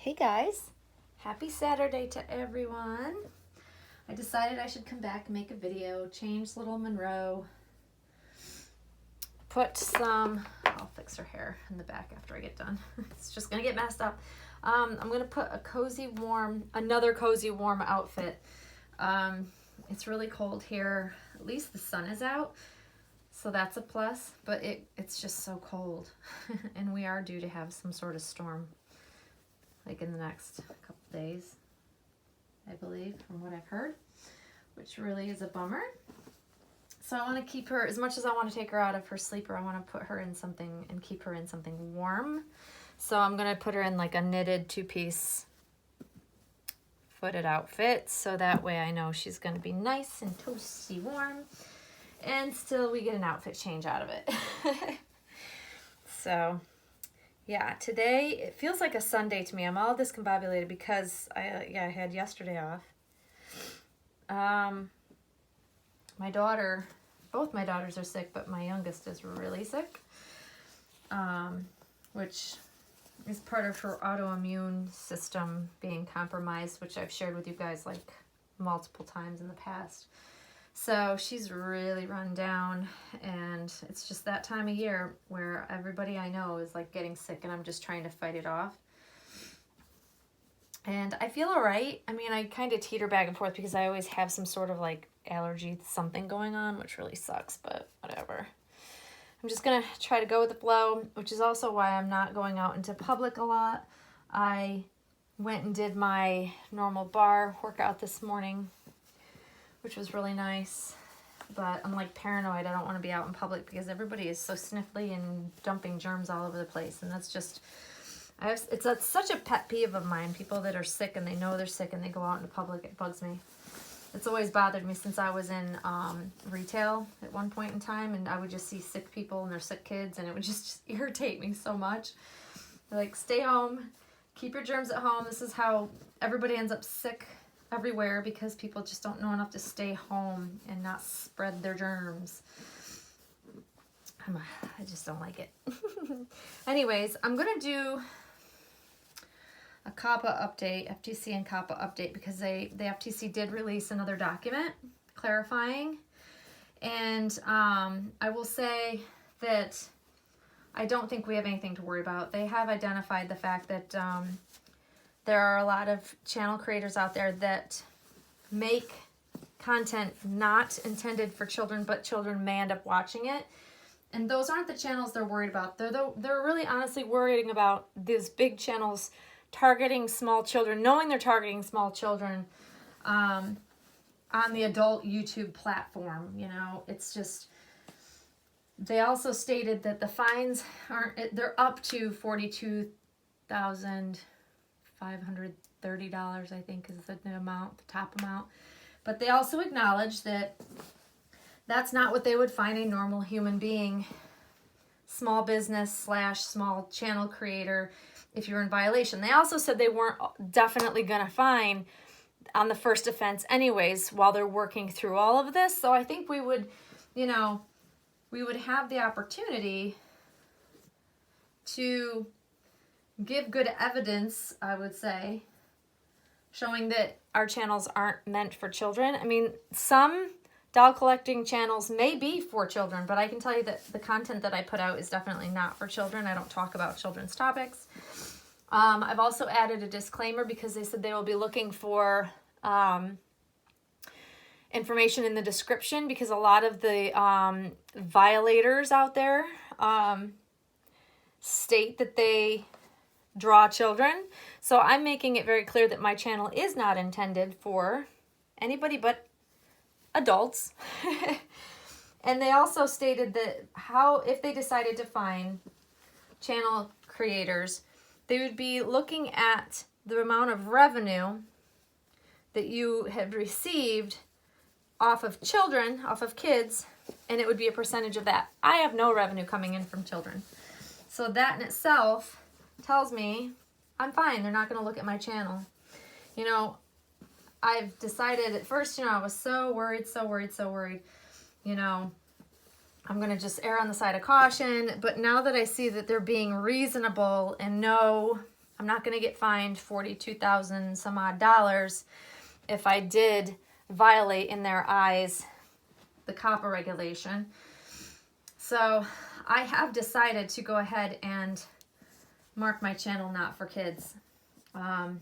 Hey guys, happy Saturday to everyone. I decided I should come back and make a video, change little Monroe, put some, I'll fix her hair in the back after I get done. It's just gonna get messed up. I'm gonna put another cozy warm outfit. It's really cold here, at least the sun is out, so that's a plus, but it's just so cold and we are due to have some sort of storm like in the next couple days, I believe, from what I've heard, which really is a bummer. So I want to keep her, as much as I want to take her out of her sleeper, I want to put her in something and keep her in something warm. So I'm going to put her in like a knitted two-piece footed outfit, so that way I know she's going to be nice and toasty warm, and still we get an outfit change out of it. So yeah, today it feels like a Sunday to me. I'm all discombobulated because I had yesterday off. Both my daughters are sick, but my youngest is really sick, which is part of her autoimmune system being compromised, which I've shared with you guys like multiple times in the past. So she's really run down, and it's just that time of year where everybody I know is like getting sick, and I'm just trying to fight it off. And I feel all right. I mean, I kind of teeter back and forth because I always have some sort of like allergy, something going on, which really sucks, but whatever. I'm just going to try to go with the flow, which is also why I'm not going out into public a lot. I went and did my normal bar workout this morning, which was really nice, but I'm like paranoid. I don't want to be out in public because everybody is so sniffly and dumping germs all over the place, and that's just, it's such a pet peeve of mine, people that are sick and they know they're sick and they go out into public. It bugs me. It's always bothered me since I was in retail at one point in time, and I would just see sick people and their sick kids, and it would just irritate me so much. They're like, stay home, keep your germs at home. This is how everybody ends up sick everywhere, because people just don't know enough to stay home and not spread their germs. I just don't like it. Anyways, I'm gonna do a COPPA update, FTC and COPPA update, because the FTC did release another document clarifying, and I will say that I don't think we have anything to worry about. They have identified the fact that there are a lot of channel creators out there that make content not intended for children, but children may end up watching it. And those aren't the channels they're worried about. They're really honestly worrying about these big channels targeting small children, knowing they're targeting small children on the adult YouTube platform. You know, it's just, they also stated that the fines they're up to $42,530, I think is the amount, the top amount. But they also acknowledge that that's not what they would fine a normal human being, small business / small channel creator, if you're in violation. They also said they weren't definitely going to fine on the first offense anyways while they're working through all of this. So I think we would, you know, we would have the opportunity to give good evidence, I would say, showing that our channels aren't meant for children. I mean, some doll collecting channels may be for children, but I can tell you that the content that I put out is definitely not for children. I don't talk about children's topics. I've also added a disclaimer because they said they will be looking for information in the description, because a lot of the violators out there state that they draw children. So I'm making it very clear that my channel is not intended for anybody but adults. And they also stated that if they decided to fine channel creators, they would be looking at the amount of revenue that you have received off of children, off of kids, and it would be a percentage of that. I have no revenue coming in from children. So that in itself tells me I'm fine. They're not going to look at my channel. You know, I've decided at first, you know, I was so worried. You know, I'm going to just err on the side of caution. But now that I see that they're being reasonable and know I'm not going to get fined $42,000 some odd dollars if I did violate in their eyes the COPPA regulation. So I have decided to go ahead and mark my channel not for kids. I'm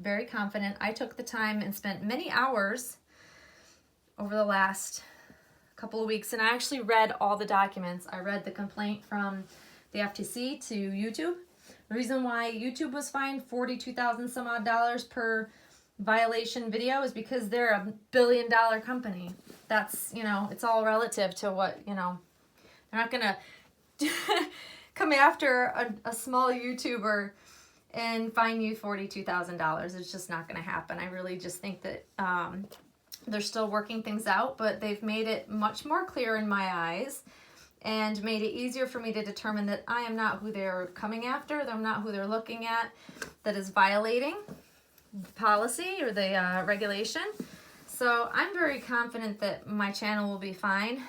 very confident. I took the time and spent many hours over the last couple of weeks, and I actually read all the documents. I read the complaint from the FTC to YouTube. The reason why YouTube was fined $42,000 some odd dollars per violation video is because they're a billion-dollar company. That's, you know, it's all relative to what, you know, they're not gonna come after a small YouTuber and fine you $42,000. It's just not gonna happen. I really just think that they're still working things out, but they've made it much more clear in my eyes and made it easier for me to determine that I am not who they're coming after, that I'm not who they're looking at, that is violating the policy or the regulation. So I'm very confident that my channel will be fine.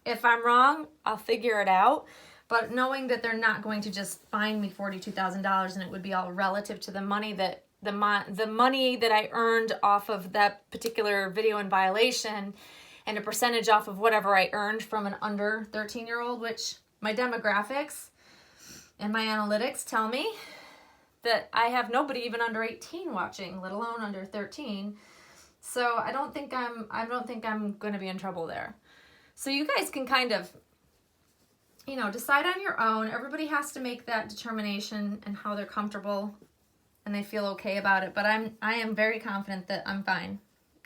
If I'm wrong, I'll figure it out. But knowing that they're not going to just fine me $42,000 and it would be all relative to the money that the money that I earned off of that particular video in violation, and a percentage off of whatever I earned from an under 13-year-old, which my demographics and my analytics tell me that I have nobody even under 18 watching, let alone under 13. So I don't think I'm going to be in trouble there. So you guys can kind of, you know, decide on your own. Everybody has to make that determination and how they're comfortable and they feel okay about it. But I am very confident that I'm fine.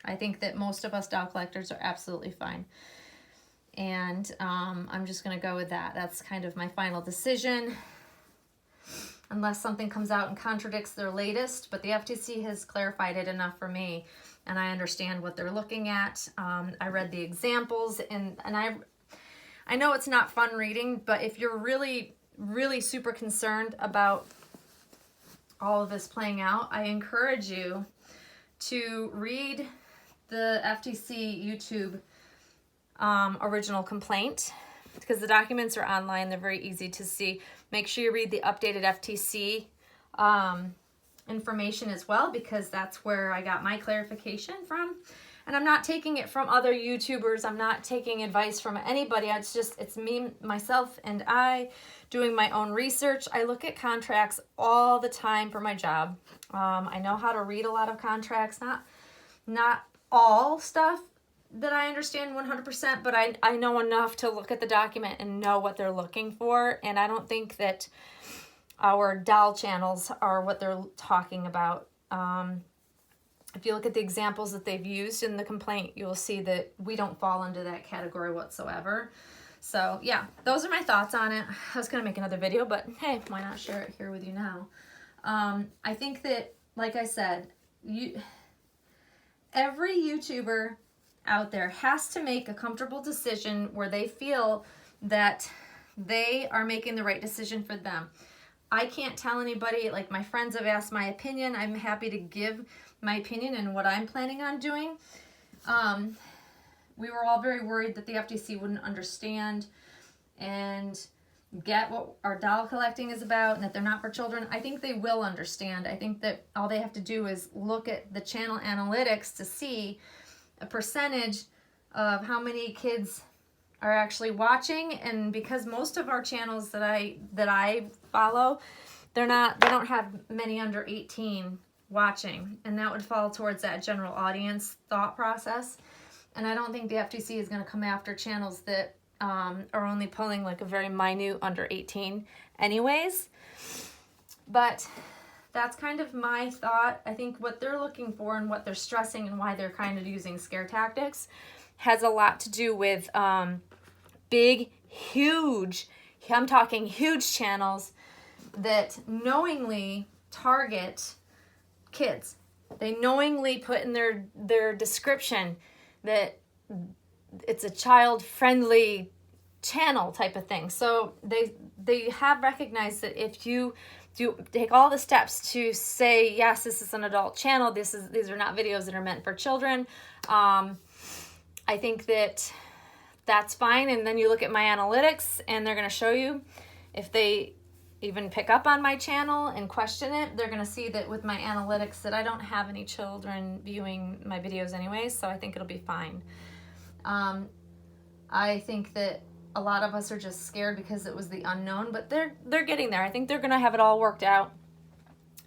I think that most of us doll collectors are absolutely fine. And I'm just going to go with that. That's kind of my final decision, unless something comes out and contradicts their latest. But the FTC has clarified it enough for me, and I understand what they're looking at. I read the examples, and I know it's not fun reading, but if you're really, really super concerned about all of this playing out, I encourage you to read the FTC YouTube original complaint, because the documents are online. They're very easy to see. Make sure you read the updated FTC information as well, because that's where I got my clarification from. And I'm not taking it from other YouTubers. I'm not taking advice from anybody. It's me, myself, and I doing my own research. I look at contracts all the time for my job. I know how to read a lot of contracts, not all stuff that I understand 100%, but I know enough to look at the document and know what they're looking for. And I don't think that our doll channels are what they're talking about. If you look at the examples that they've used in the complaint, you will see that we don't fall into that category whatsoever. So yeah, those are my thoughts on it. I was going to make another video, but hey, why not share it here with you now? I think that, like I said, every YouTuber out there has to make a comfortable decision where they feel that they are making the right decision for them. I can't tell anybody, like my friends have asked my opinion. I'm happy to give my opinion and what I'm planning on doing. We were all very worried that the FTC wouldn't understand and get what our doll collecting is about and that they're not for children. I think they will understand. I think that all they have to do is look at the channel analytics to see a percentage of how many kids are actually watching. And because most of our channels that I follow, they don't have many under 18 watching, and that would fall towards that general audience thought process. And I don't think the FTC is going to come after channels that are only pulling like a very minute under 18 anyways. But that's kind of my thought. I think what they're looking for and what they're stressing and why they're kind of using scare tactics has a lot to do with big, huge, I'm talking huge channels that knowingly target kids. They knowingly put in their description that it's a child-friendly channel type of thing. So they have recognized that if you do take all the steps to say, yes, this is an adult channel, these are not videos that are meant for children, I think that that's fine. And then you look at my analytics and they're going to show you if they even pick up on my channel and question it, they're going to see that with my analytics that I don't have any children viewing my videos anyways, so I think it'll be fine. I think that a lot of us are just scared because it was the unknown, but they're getting there. I think they're going to have it all worked out.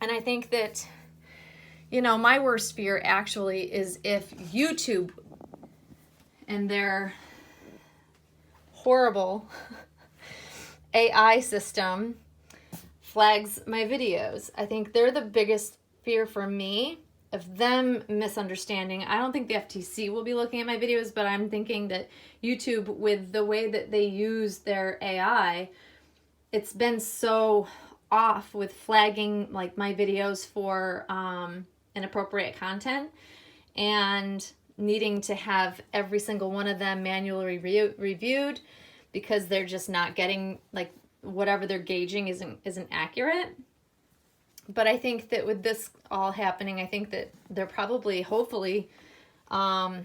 And I think that, you know, my worst fear actually is if YouTube and their horrible AI system flags my videos. I think they're the biggest fear for me of them misunderstanding. I don't think the FTC will be looking at my videos, but I'm thinking that YouTube, with the way that they use their AI, it's been so off with flagging like my videos for inappropriate content and needing to have every single one of them manually reviewed because they're just not getting, like, whatever they're gauging isn't accurate. But I think that with this all happening, I think that they're probably, hopefully, I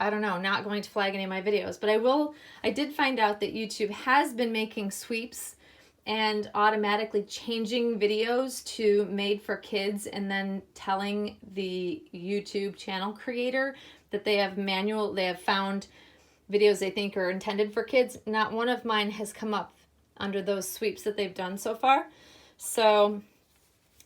don't know, not going to flag any of my videos. But I did find out that YouTube has been making sweeps and automatically changing videos to made for kids and then telling the YouTube channel creator that they have found videos they think are intended for kids. Not one of mine has come up under those sweeps that they've done so far. So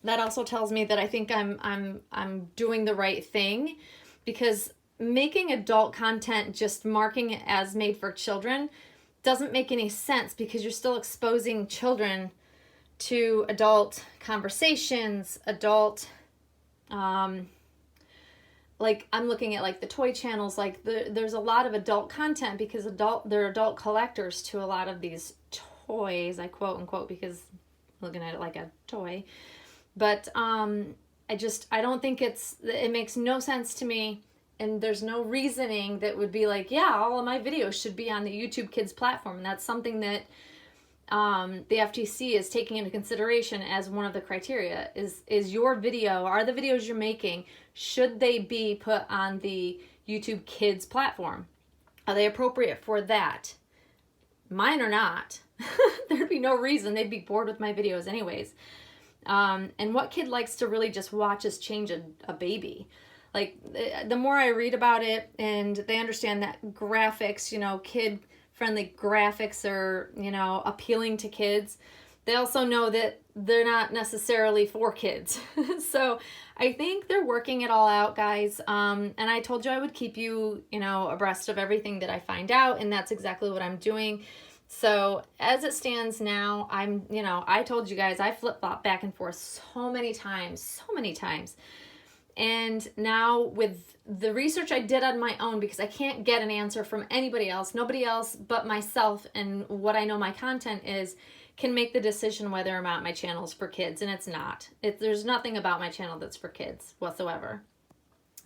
that also tells me that I think I'm doing the right thing, because making adult content, just marking it as made for children, doesn't make any sense, because you're still exposing children to adult conversations, adult, like I'm looking at like the toy channels, like there's a lot of adult content because they're adult collectors to a lot of these toys, I quote unquote, because I'm looking at it like a toy. But I don't think it makes no sense to me. And there's no reasoning that would be like, yeah, all of my videos should be on the YouTube Kids platform. And that's something that the FTC is taking into consideration as one of the criteria. Is your video, are the videos you're making, should they be put on the YouTube Kids platform? Are they appropriate for that? Mine are not. There'd be no reason. They'd be bored with my videos anyways. And what kid likes to really just watch us change a baby? Like, the more I read about it, and they understand that graphics, you know, kid-friendly graphics are, you know, appealing to kids, they also know that they're not necessarily for kids. So I think they're working it all out, guys. And I told you I would keep you, you know, abreast of everything that I find out, and that's exactly what I'm doing. So as it stands now, I told you guys, I flip-flop back and forth so many times. And now with the research I did on my own, because I can't get an answer from anybody else, nobody else but myself and what I know my content is, can make the decision whether or not my channel is for kids. And it's not. There's nothing about my channel that's for kids whatsoever.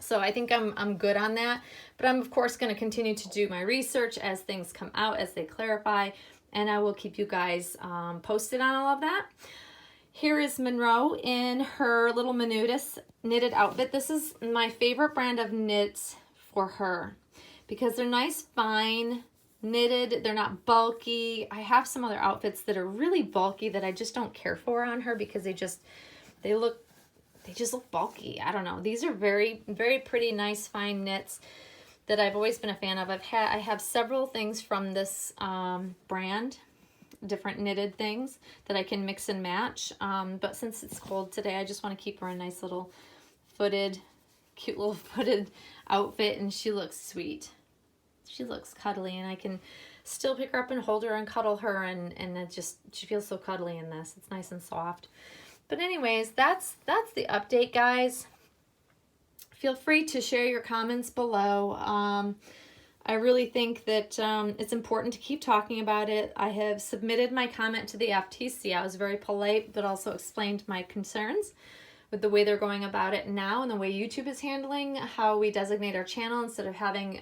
So I think I'm good on that. But I'm, of course, going to continue to do my research as things come out, as they clarify. And I will keep you guys posted on all of that. Here is Monroe in her little knitted outfit. This is my favorite brand of knits for her because they're nice, fine, knitted. They're not bulky. I have some other outfits that are really bulky that I just don't care for on her because they just look bulky. I don't know. These are very, very pretty, nice, fine knits that I've always been a fan of. I have several things from this brand, different knitted things that I can mix and match. But since it's cold today, I just want to keep her a nice little cute little footed outfit, and she looks sweet. She looks cuddly, and I can still pick her up and hold her and cuddle her, and she feels so cuddly in this. It's nice and soft. But anyways, that's the update, guys. Feel free to share your comments below. I really think that it's important to keep talking about it. I have submitted my comment to the FTC. I was very polite, but also explained my concerns with the way they're going about it now and the way YouTube is handling how we designate our channel instead of having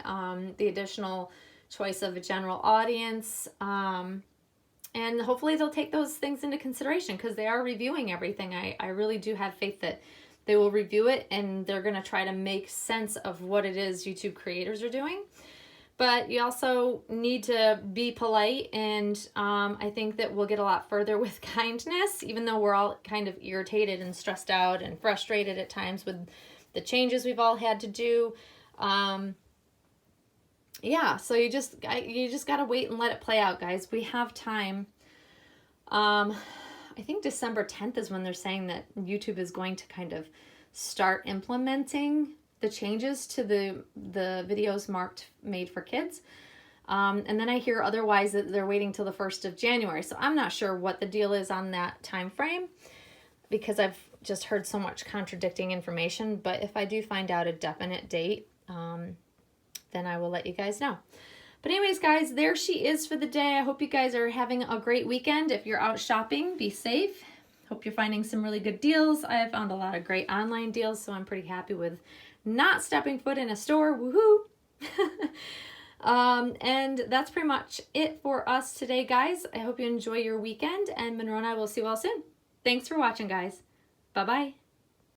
the additional choice of a general audience. And hopefully they'll take those things into consideration because they are reviewing everything. I really do have faith that they will review it and they're going to try to make sense of what it is YouTube creators are doing. But you also need to be polite, and I think that we'll get a lot further with kindness, even though we're all kind of irritated and stressed out and frustrated at times with the changes we've all had to do. Yeah, so you just got to wait and let it play out, guys. We have time. I think December 10th is when they're saying that YouTube is going to kind of start implementing the changes to the videos made for kids. And then I hear otherwise that they're waiting till the 1st of January. So I'm not sure what the deal is on that time frame, because I've just heard so much contradicting information. But if I do find out a definite date, then I will let you guys know. But anyways, guys, there she is for the day. I hope you guys are having a great weekend. If you're out shopping, be safe. Hope you're finding some really good deals. I have found a lot of great online deals, so I'm pretty happy with not stepping foot in a store. Woohoo! And that's pretty much it for us today, guys. I hope you enjoy your weekend, and Monroe and I will see you all soon. Thanks for watching, guys. Bye-bye.